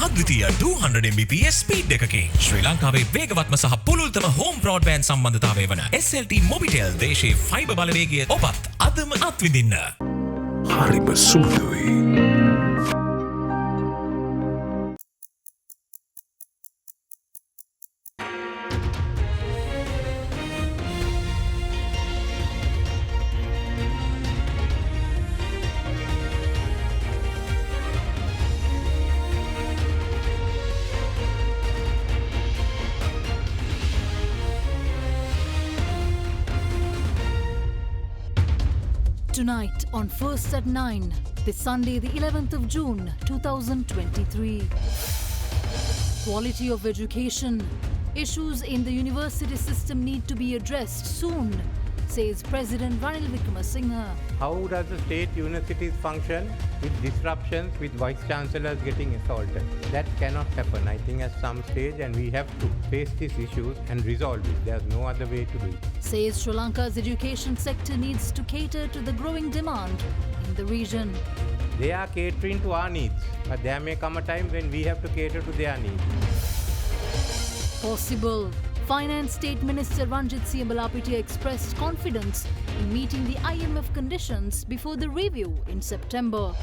අද්විතීය 200 Mbps speed එකකින් ශ්‍රී ලංකාවේ වේගවත්ම සහ පුළුල්තම හෝම් බ්‍රෝඩ්බෑන්ඩ් සම්බන්ධතාවය වන SLT මොබිටෙල් දේශීය ෆයිබර් බලවේගය ඔබත් අදම අත්විඳින්න. හරිම සුදුයි. Tonight on First at 9, this Sunday the 11th of June 2023. Quality of education. Issues in the university system need to be addressed soon, says President Ranil Wickremesinghe. How does the state universities function with disruptions, with vice chancellors getting assaulted? That cannot happen, I think, at some stage, and we have to face these issues and resolve it. There's no other way to do it. Says Sri Lanka's education sector needs to cater to the growing demand in the region. They are catering to our needs, but there may come a time when we have to cater to their needs. Possible. Finance State Minister Ranjit Siambalapitiya expressed confidence in meeting the IMF conditions before the review in September.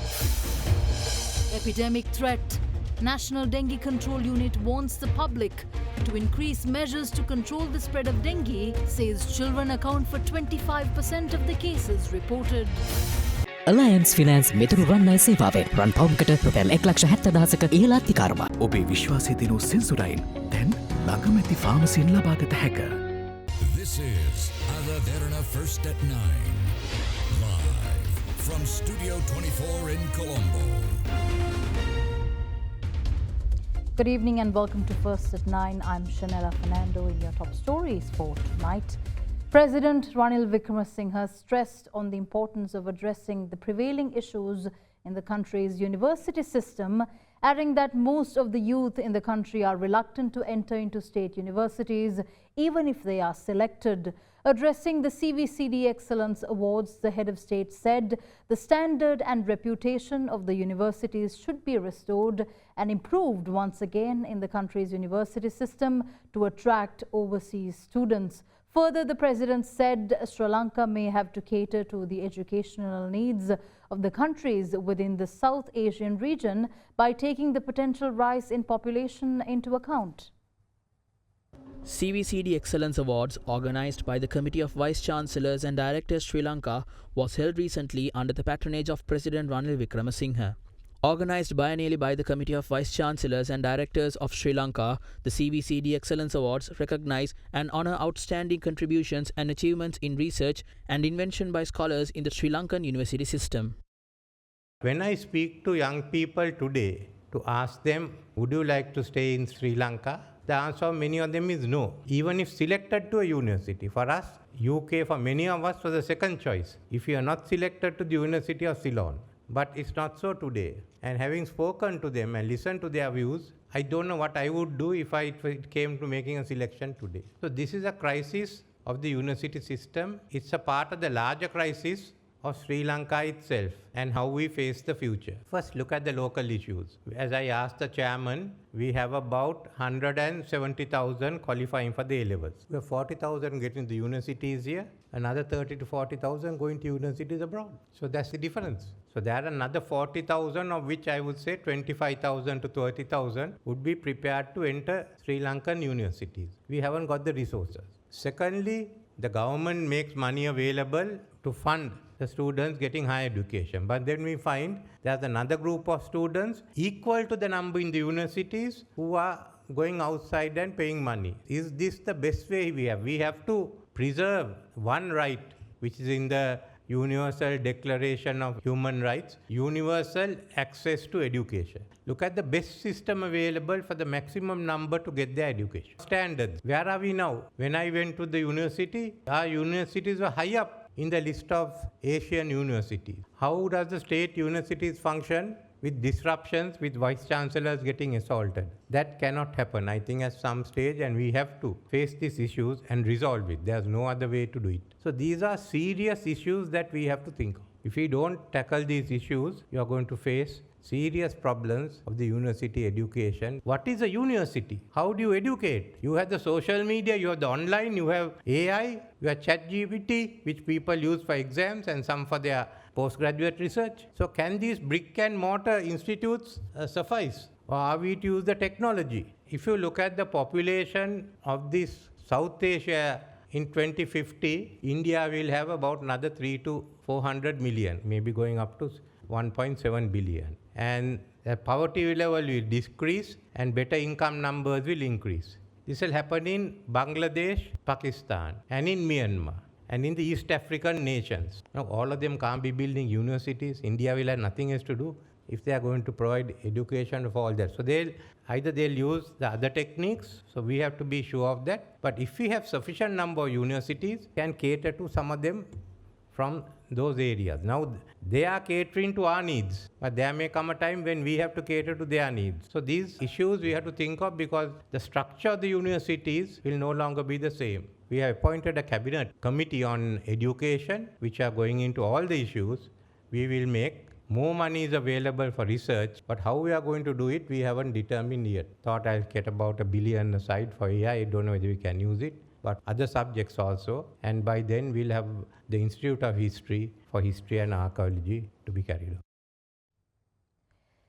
Epidemic threat. National Dengue Control Unit warns the public to increase measures to control the spread of dengue, says children account for 25% of the cases reported. Alliance Finance මෙතුරු රන්නයි සේවාවෙන් රන් පවුම්කට රුපියල් 1,70,000ක ඉහළ අධිකාරම. ඔබේ විශ්වාසය දිනු සෙන්සුරයින් දැන් ළඟමැති ෆාමසියෙන් ලබාගත හැක. This is AdaDerana First at 9. Live from Studio 24 in Colombo. Good evening and welcome to First at 9. I'm Shanella Fernando in your top stories for tonight. President Ranil Wickremesinghe stressed on the importance of addressing the prevailing issues in the country's university system, adding that most of the youth in the country are reluctant to enter into state universities, even if they are selected. Addressing the CVCD Excellence Awards, the head of state said the standard and reputation of the universities should be restored and improved once again in the country's university system to attract overseas students. Further, the president said Sri Lanka may have to cater to the educational needs of the countries within the South Asian region by taking the potential rise in population into account. CVCD Excellence Awards, organised by the Committee of Vice Chancellors and Directors Sri Lanka, was held recently under the patronage of President Ranil Wickremesinghe. Organised biennially by the Committee of Vice Chancellors and Directors of Sri Lanka, the CVCD Excellence Awards recognize and honour outstanding contributions and achievements in research and invention by scholars in the Sri Lankan university system. When I speak to young people today to ask them, would you like to stay in Sri Lanka? The answer of many of them is no. Even if selected to a university, for us, UK for many of us was the second choice. If you are not selected to the University of Ceylon. But it's not so today. And having spoken to them and listened to their views, I don't know what I would do if it came to making a selection today. So this is a crisis of the university system. It's a part of the larger crisis of Sri Lanka itself and how we face the future. First, look at the local issues. As I asked the chairman, we have about 170,000 qualifying for the A-levels. We have 40,000 getting to universities here, another 30 to 40,000 going to universities abroad. So that's the difference. So there are another 40,000, of which I would say 25,000 to 30,000 would be prepared to enter Sri Lankan universities. We haven't got the resources. Secondly, the government makes money available to fund the students getting higher education. But then we find there's another group of students equal to the number in the universities who are going outside and paying money. Is this the best way we have? We have to preserve one right, which is in the Universal Declaration of Human Rights, universal access to education. Look at the best system available for the maximum number to get their education. Standards. Where are we now? When I went to the university, our universities were high up in the list of Asian universities. How does the state universities function? With disruptions, with vice chancellors getting assaulted. That cannot happen, I think, at some stage, and we have to face these issues and resolve it. There's no other way to do it. So these are serious issues that we have to think of. If we don't tackle these issues, you are going to face serious problems of the university education. What is a university? How do you educate? You have the social media, you have the online, you have AI, you have ChatGPT, which people use for exams and some for their postgraduate research. So can these brick and mortar institutes suffice? Or are we to use the technology? If you look at the population of this South Asia in 2050, India will have about another 3 to 400 million, maybe going up to 1.7 billion. And the poverty level will decrease and better income numbers will increase. This will happen in Bangladesh, Pakistan, and in Myanmar, and in the East African nations. Now, all of them can't be building universities. India will have nothing else to do if they are going to provide education for all that. So they'll use the other techniques. So we have to be sure of that. But if we have sufficient number of universities, can cater to some of them from those areas. Now they are catering to our needs, but there may come a time when we have to cater to their needs. So these issues we have to think of, because the structure of the universities will no longer be the same. We have appointed a cabinet committee on education, which are going into all the issues. We will make more money is available for research, but how we are going to do it, we haven't determined yet. Thought I'll get about $1 billion aside for AI. I don't know whether we can use it, but other subjects also. And by then we'll have the Institute of History for History and Archaeology to be carried out.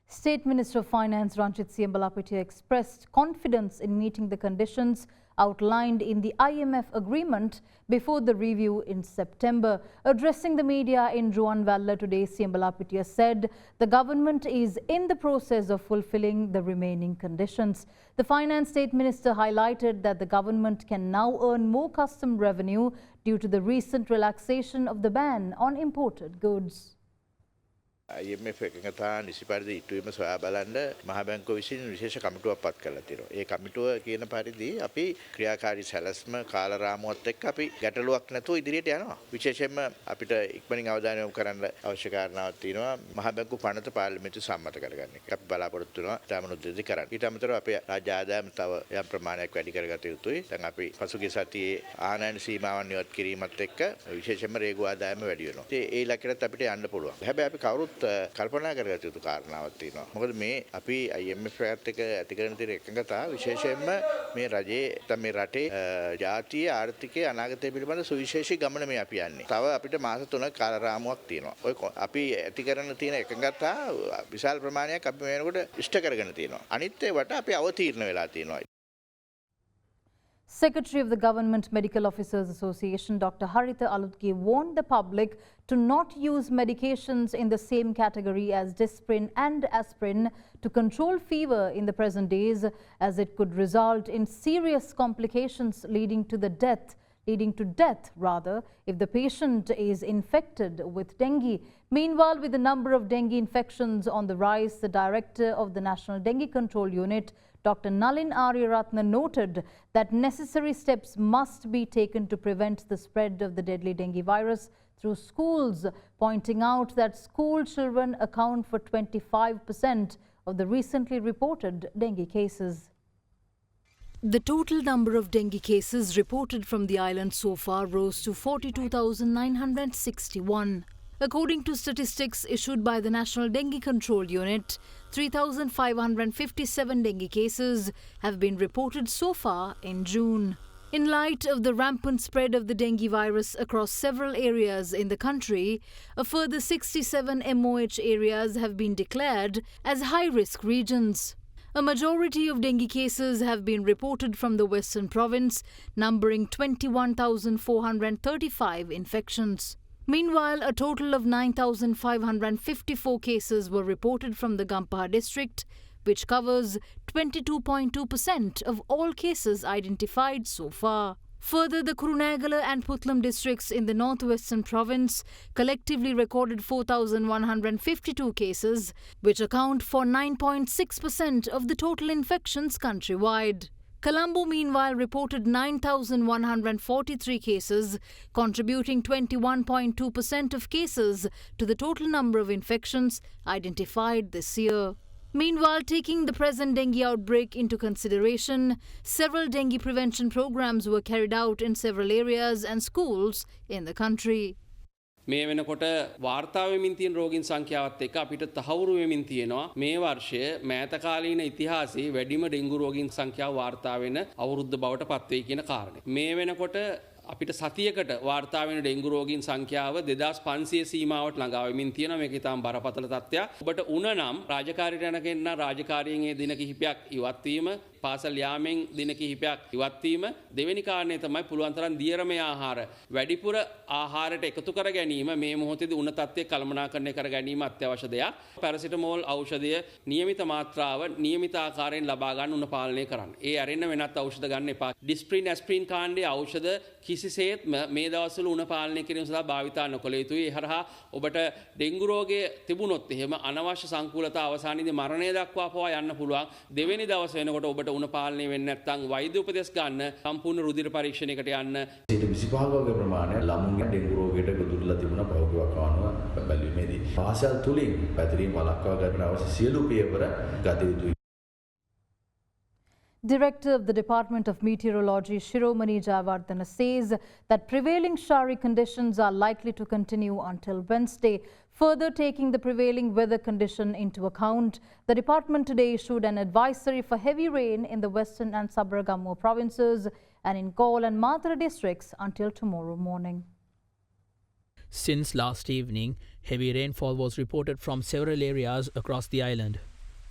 State Minister of Finance Ranjit Siambalapitiya expressed confidence in meeting the conditions outlined in the IMF agreement before the review in September. Addressing the media in Ruanvalla today, Siambalapitiya said the government is in the process of fulfilling the remaining conditions. The Finance State Minister highlighted that the government can now earn more custom revenue due to the recent relaxation of the ban on imported goods. IMF එකඟතා නිසි පරිදි ඉටුවීම සොයා බලන්න මහ බැංකුව විසින් විශේෂ කමිටුවක් පත් කරලා තියෙනවා. ඒ කමිටුව කියන පරිදි අපි ක්‍රියාකාරී සැලැස්ම කාලරාමුවත් එක්ක අපි ගැටලුවක් නැතුව ඉදිරියට යනවා. විශේෂයෙන්ම අපිට ඉක්මනින් අවධානය යොමු කරන්න අවශ්‍ය කාරණාවක් තියෙනවා. මහ බැංකුව පනත පාර්ලිමේන්තුව සම්මත කරගන්න එක. අපි බලාපොරොත්තු වෙනවා තාමනුද්දේශ කරන්න. ඊට අමතරව අපේ රාජ්‍ය ආදායම තව යම් ප්‍රමාණයක් වැඩි කරගත යුතුයි. දැන් අපි පසුගිය සතියේ ආනයන සීමාවන් ඉවත් කිරීමත් එක්ක විශේෂයෙන්ම රේගු ආදායම වැඩි වෙනවා. ඒ ඉලක්කයට අපිට යන්න පුළුවන්. හැබැයි අපි කවුරුත් කල්පනා කරගත යුතු කාරණාවක් තියෙනවා. මොකද මේ අපි IMF එකත් එක්ක ඇති කරන තියෙන එකඟතාව විශේෂයෙන්ම මේ රජයේ මේ රටේ ජාතිය ආර්ථිකයේ අනාගතය පිළිබඳ සුවිශේෂී ගමන මේ අපි යන්නේ. තව අපිට මාස 3ක කාලරාමුවක් තියෙනවා. ඔය අපි ඇති කරන තියෙන එකඟතාව විශාල ප්‍රමාණයක් අපි මේ වෙනකොට ඉෂ්ට කරගෙන තියෙනවා. අනිත් ඒවට අපි අවතීර්ණ වෙලා තියෙනවා. Secretary of the Government Medical Officers Association, Dr. Haritha Alutge, warned the public to not use medications in the same category as Disprin and Aspirin to control fever in the present days, as it could result in serious complications leading to death if the patient is infected with dengue. Meanwhile, with the number of dengue infections on the rise, the director of the National Dengue Control Unit, Dr. Nalin Aryaratna, noted that necessary steps must be taken to prevent the spread of the deadly dengue virus through schools, pointing out that school children account for 25% of the recently reported dengue cases. The total number of dengue cases reported from the island so far rose to 42,961. According to statistics issued by the National Dengue Control Unit, 3,557 dengue cases have been reported so far in June. In light of the rampant spread of the dengue virus across several areas in the country, a further 67 MOH areas have been declared as high-risk regions. A majority of dengue cases have been reported from the Western Province, numbering 21,435 infections. Meanwhile, a total of 9,554 cases were reported from the Gampaha district, which covers 22.2% of all cases identified so far. Further, the Kurunegala and Putlam districts in the northwestern province collectively recorded 4,152 cases, which account for 9.6% of the total infections countrywide. Colombo, meanwhile, reported 9,143 cases, contributing 21.2% of cases to the total number of infections identified this year. Meanwhile, taking the present dengue outbreak into consideration, several dengue prevention programs were carried out in several areas and schools in the country. මේ වෙනකොට වාර්තා වෙමින් තියෙන රෝගීන් සංඛ්‍යාවත් එක්ක අපිට තහවුරු වෙමින් තියෙනවා මේ වර්ෂයේ මෑතකාලීන ඉතිහාසයේ වැඩිම ඩෙන්ගු රෝගීන් සංඛ්‍යාව වාර්තා වෙන අවුරුද්ද බවට පත් වෙයි කියන කාරණය. මේ වෙනකොට අපිට සතියකට වාර්තා වෙන ඩෙන්ගු රෝගීන් සංඛ්‍යාව 2500 සීමාවට ළඟා වෙමින් තියෙනවා. මේක ඉතාම බරපතල තත්ත්වයක්. ඔබට උන නම් රාජකාරියට යන කෙනා රාජකාරියෙන් ඒ දින කිහිපයක් ඉවත් වීම, පාසල් යාමෙන් දින කිහිපයක් ඉවත් වීම, දෙවෙනි කාරණේ තමයි පුළුවන් තරම් දියරමය ආහාර වැඩිපුර ආහාරයට එකතු කර ගැනීම. මේ මොහොතේදී උණ තත්ත්වයේ කළමනාකරණය කර ගැනීම අත්‍යවශ්‍ය දෙයක්. පැරසිටමෝල් ඖෂධය නියමිත මාත්‍රාව නියමිත ආකාරයෙන් ලබා ගන්න උණ පාලනය කරන්න. ඒ අරින්න වෙනත් ඖෂධ ගන්න එපා. ඩිස්ප්‍රින් ඇස්ප්‍රින් කාණ්ඩයේ ඖෂධ කිසිසේත්ම මේ දවස්වල උණ පාලනය කිරීම සඳහා භාවිතා නොකළ යුතුයි. ඒ හරහා ඔබට ඩෙන්ගු රෝගය තිබුණොත් එහෙම අනවශ්‍ය සංකූලතා අවසානයේදී මරණය දක්වා පවා යන්න පුළුවන්. දෙවෙනි දවස් වෙනකොට ඔබට උණ පාලනය වෙන්නේ නැත්නම් වෛද්‍ය උපදෙස් ගන්න සම්පූර්ණ රුධිර පරීක්ෂණයකට යන්න. 25 වගේ ප්‍රමාණය ළමුන්ගේ ඩෙන්ගු රෝගයට ගොදුරුලා තිබුණා පෞද්ගලික වකවානුව බැලීමේදී. පාසල් තුලින් පැතිරීම වළක්වා ගන්න අවශ්‍ය සියලු පියවර ගත යුතුයි. Director of the Department of Meteorology, Shiromani Jayawardena, says that prevailing showery conditions are likely to continue until Wednesday. Further taking the prevailing weather condition into account, the department today issued an advisory for heavy rain in the western and Sabaragamuwa provinces and in Gaul and Madra districts until tomorrow morning. Since last evening, heavy rainfall was reported from several areas across the island.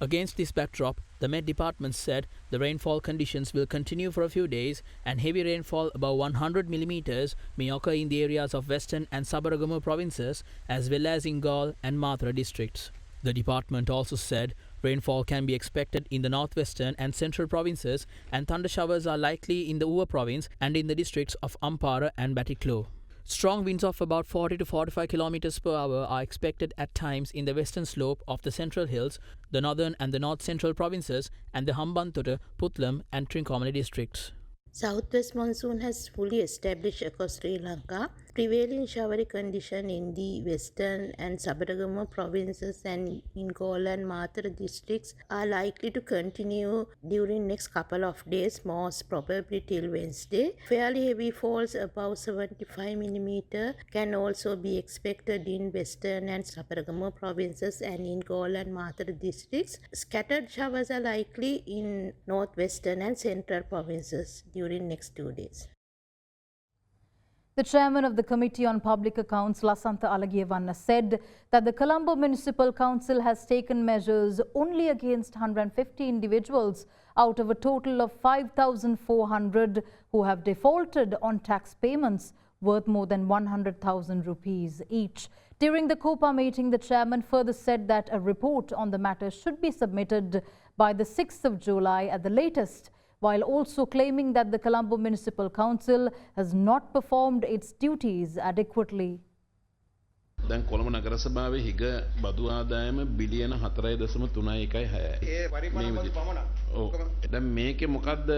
Against this backdrop, the Met Department said the rainfall conditions will continue for a few days and heavy rainfall above 100 millimeters may occur in the areas of western and Sabaragamuwa provinces as well as in Gaul and Madra districts. The department also said rainfall can be expected in the northwestern and central provinces and thunder showers are likely in the Uva province and in the districts of Ampara and Batiklo. Strong winds of about 40 to 45 kilometers per hour are expected at times in the western slope of the central hills, the northern and the north central provinces, and the Hambantota, Putlam, and Trincomalee districts. Southwest monsoon has fully established across Sri Lanka. Prevailing showery condition in the western and Sabaragamuwa provinces and in Gaul and Madra districts are likely to continue during next couple of days, most probably till Wednesday. Fairly heavy falls above 75 millimeter can also be expected in western and Sabaragamuwa provinces and in Gaul and Madra districts. Scattered showers are likely in northwestern and central provinces during next 2 days. The chairman of the Committee on Public Accounts, Lasantha Alagiyawanna, said that the Colombo Municipal Council has taken measures only against 150 individuals out of a total of 5,400 who have defaulted on tax payments worth more than 100,000 rupees each. During the COPA meeting, the chairman further said that a report on the matter should be submitted by the 6th of July at the latest, while also claiming that the Colombo Municipal Council has not performed its duties adequately. දැන් කොළඹ නගර සභාවේ හිග බදු ආදායම බිලියන 4.9යි. දැන් මේකේ මොකද්ද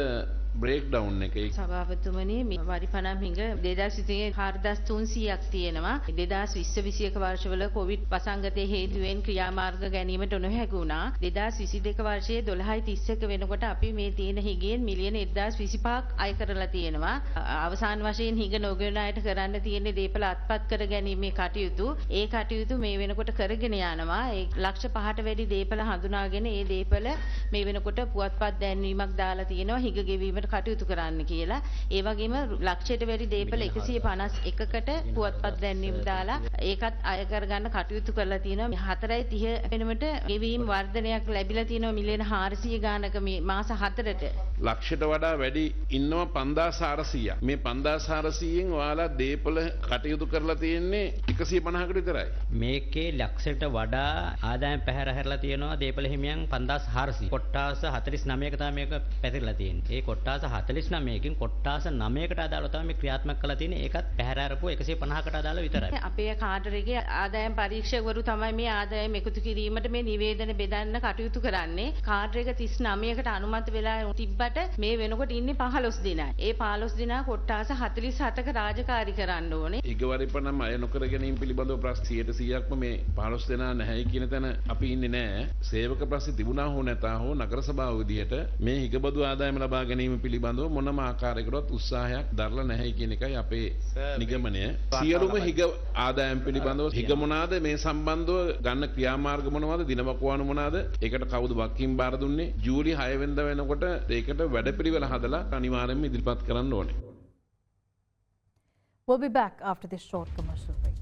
break down එක? සභාපතිතුමනි මේ වරි පනම් හිඟ 2023 4300ක් තියෙනවා. 2020-21 වර්ෂවල කොවිඩ් වසංගතයේ හේතුවෙන් ක්‍රියාමාර්ග ගැනීමට නොහැකි වුණා. 2022 වර්ෂයේ 12/31 වෙනකොට අපි මේ තියෙන හිඟෙන් මිලියන 1025ක් අය කරලා තියෙනවා. අවසාන වශයෙන් හිඟ නොගෙන අයට කරන්න තියෙන දීපල අත්පත් කර ගැනීමේ කටයුතු ඒ කටයුතු මේ වෙනකොට කරගෙන යනවා. ඒ ලක්ෂ 5ට වැඩි දීපල හඳුනාගෙන ඒ දීපල මේ වෙනකොට පුවත්පත් දැන්වීමක් දාලා තියෙනවා හිඟ ගෙවීමට කටයුතු කරන්න කියලා. ඒ වගේම ලක්ෂයට වැඩි දීපල 151කට පුවත්පත් දැන්වීම දාලා ඒකත් අය කරගන්න කටයුතු කරලා තියෙනවා. 4.30 වෙනකොට ගෙවීම් වර්ධනයක් ලැබිලා තියෙනවා මිලියන 400 ගානක මේ මාස 4ට. ලක්ෂයට වඩා වැඩි ඉන්නවා 5400ක්. මේ 5400න් ඔයාලා දීපල කටයුතු කරලා තියෙන්නේ 150කට විතරයි. මේකේ ලක්ෂයට වඩා ආදායම් පැහැර හැරලා තියෙනවා දීපල හිමියන් 5400. කොට්ටාස 49ක තමයි මේක පැතිරලා තියෙන්නේ. ඒ කොට්ටාස 49කින් කොට්ටාස 9කට අදාළව තමයි මේ ක්‍රියාත්මක කරලා තියෙන්නේ. ඒකත් පැහැර අරපුව 150කට අදාළව විතරයි. අපේ කාඩරේගේ ආදායම් පරීක්ෂකවරු තමයි මේ ආදායම් එකතු කිරීමට මේ නිවේදන බෙදන්න කටයුතු කරන්නේ. කාඩරේක 39කට අනුමත වෙලා තිබ්බට මේ වෙනකොට ඉන්නේ 15 දිනයි. ඒ 15 දිනා කොට්ටාස 47ක රාජකාරී කරන්න ඕනේ. ඊගවරිපනම් අය නොකර ගැනීම පිළිබඳව ප්‍රශ්න 100%ක්ම මේ 15 දෙනා නැහැයි කියන තැන අපි ඉන්නේ නැහැ. සේවක ප්‍රශ්න තිබුණා හෝ නැතා හෝ නගර සභාව විදිහට මේ හිගබදු ආදායම ලබා ගැනීම පිළිබඳව මොනම ආකාරයකටවත් උත්සාහයක් දරලා නැහැ කියන එකයි අපේ නිගමනය. සියලුම හිග ආදායම් පිළිබඳව හිග මොනවාද මේ සම්බන්ධව ගන්න ක්‍රියාමාර්ග මොනවාද දිනවකවානු මොනවාද ඒකට කවුද වකිම් බාර දුන්නේ ජූලි 6 වෙනිදා වෙනකොට ඒකට වැඩපිළිවෙල හදලා අනිවාර්යයෙන්ම ඉදිරිපත් කරන්න ඕනේ. We'll be back after this short commercial break.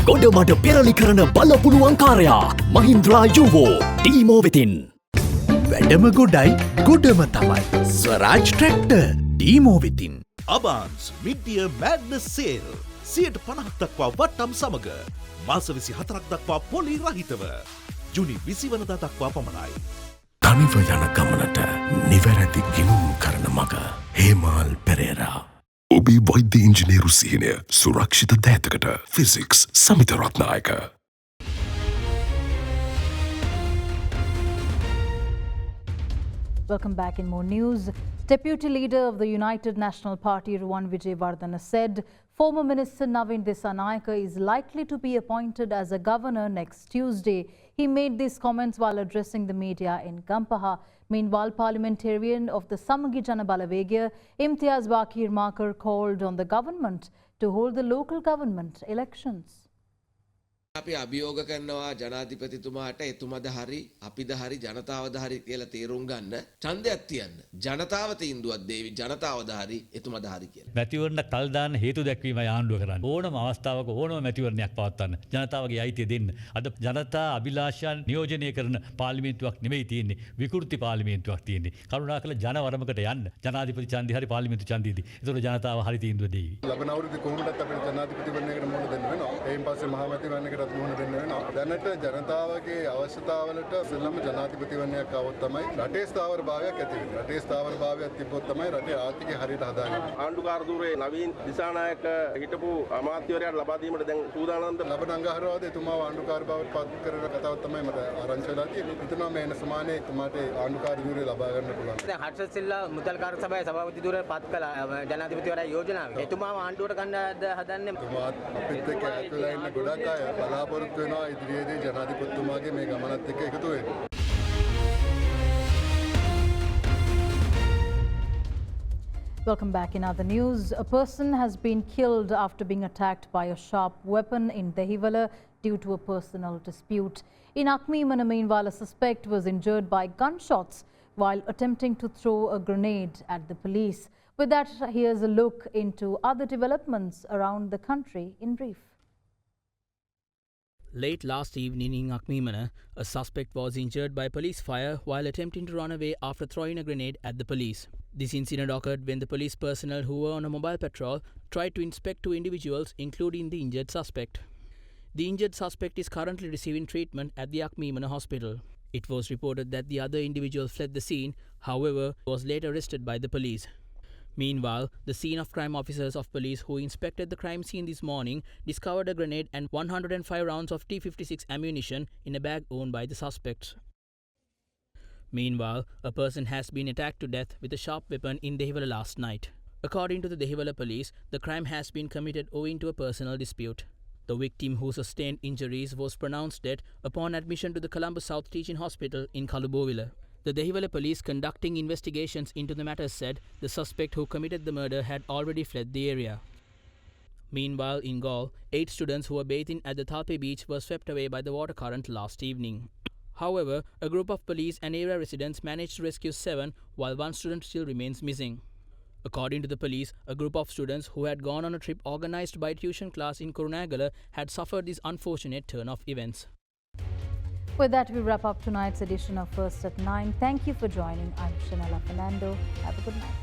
ගොඩමඩ පෙරලි කරන බලපුළුවන් කාරයා මහින්ද්‍රා යුවෝ ඩීමෝ වෙතින්. වැඩම ගොඩයි ගොඩම තමයි ස්වරාජ් ට්‍රැක්ටර් ඩීමෝ වෙතින්. අබාන්ස් මිඩ්ිය මෑඩ්නස් සේල් 50% දක්වා වට්ටම් සමග මාස 24ක් දක්වා පොලි රහිතව ජුනි 20 වනදා දක්වා පමණයි. තනිව යන ගමනට නිවැරදි ගිනුම් කරන මග හේමාල් පෙරේරා. ඔබේ වෛද්‍ය ඉංජිනේරු සිහිනය සුරක්ෂිත දෑතකට physics Samitha Ratnayake. Welcome back in more news. Deputy Leader of the United National Party, Ruwan Vijayawardena, said former Minister Navin Dissanayake is likely to be appointed as a governor next Tuesday. He made these comments while addressing the media in Gampaha. Meanwhile, parliamentarian of the Samagi Jana Balawegaya, Imtiaz Bakir Makar, called on the government to hold the local government elections. අපි අභියෝග කරනවා ජනාධිපතිතුමාට එතුමද හරි අපිද හරි ජනතාවද හරි කියලා තේරුම් ගන්න ඡන්දයක් තියන්න. ජනතාව තීන්දුවක් දෙවි ජනතාවද හරි එතුමද හරි කියලා. මැතිවරණ කල් දාන්න හේතු දැක්වීමයි ආණ්ඩුව කරන්නේ. ඕනම අවස්ථාවක ඕනම මැතිවරණයක් පවත්වන්න ජනතාවගේ අයිතිය දෙන්න. අද ජනතා අභිලාෂයන් නියෝජනය කරන පාර්ලිමේන්තුවක් නෙවෙයි තියෙන්නේ. විකෘති පාර්ලිමේන්තුවක් තියෙන්නේ. කරුණාකර ජනවරමකට යන්න. ජනාධිපති ඡන්දය හරි පාර්ලිමේන්තු ඡන්දයේදී. ඒතකොට ජනතාව හරි තීන්දුව දෙයි. ලබන අවුරුද්දේ කොහොමදත් අපේ ජනාධිපතිවරණයකට මුහුණ දෙන්න වෙනවා. එයින් පස්සේ මහමැතිවරණයකට මුහුණ දෙන්න වෙනවා. දැනට ජනතාවගේ අවශ්‍යතාවලට සෙල්ලම ජනාධිපතිවරණයක් આવොත් තමයි රටේ ස්ථාවරභාවයක් ඇති වෙන්නේ. රටේ ස්ථාවරභාවයක් තිබ්බොත් තමයි රටේ ආර්ථිකය හරියට හදාගන්නේ. ආණ්ඩුකාර ධූරයේ නවීන් දිසානායක හිටපු අමාත්‍යවරයාට ලබා දීමට දැන් සූදානම්ද? ලබන අඟහරුවාදා එතුමාව ආණ්ඩුකාර බවට පත් කරන කතාවක් තමයි මට ආරංචි වෙලා තියෙන්නේ. හිතනවා මේ එන සමානයේ එතුමාට ආණ්ඩුකාර ධූරය ලබා ගන්න පුළුවන්. දැන් හර්ෂ සිල්ලා මුදල් කාර්ය සභාවේ සභාපති ධූරයට පත් කළා ජනාධිපතිවරයා යෝජනාවේ. එතුමාව ආණ්ඩුවට ගන්න හදන්නේ. එතුමාත් අපිත් එක්ක ඈත් වෙලා ඉන්න ගොඩක් අය බලාපොරොත්තු වෙනවා ඉදිරියේදී ජනාධිපතිතුමාගේ මේ ගමනත් එක්ක එකතු වෙන්න. Welcome back in other news. A person has been killed after being attacked by a sharp weapon in Dehiwala due to a personal dispute. In Akmeemana, meanwhile, a suspect was injured by gunshots while attempting to throw a grenade at the police. With that, here's a look into other developments around the country in brief. Late last evening in Akmeemana, a suspect was injured by police fire while attempting to run away after throwing a grenade at the police. This incident occurred when the police personnel who were on a mobile patrol tried to inspect two individuals, including the injured suspect. The injured suspect is currently receiving treatment at the Akmeemana hospital. It was reported that the other individual fled the scene, however, was later arrested by the police. Meanwhile, the scene of crime officers of police who inspected the crime scene this morning discovered a grenade and 105 rounds of T-56 ammunition in a bag owned by the suspects. Meanwhile, a person has been attacked to death with a sharp weapon in Dehiwala last night. According to the Dehiwala police, the crime has been committed owing to a personal dispute. The victim, who sustained injuries, was pronounced dead upon admission to the Columbus South Teaching Hospital in Kalubowila. The Dehiwala police conducting investigations into the matter said the suspect who committed the murder had already fled the area. Meanwhile, in Gaul, 8 students who were bathing at the Thalpe beach were swept away by the water current last evening. However, a group of police and area residents managed to rescue 7, while 1 student still remains missing. According to the police, a group of students who had gone on a trip organized by a tuition class in Kurunagala had suffered this unfortunate turn of events. With that, we wrap up tonight's edition of First at 9. Thank you for joining. I'm Shanella Fernando. Have a good night.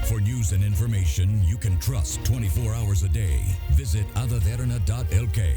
For news and information you can trust 24 hours a day, visit AdaDerana.lk.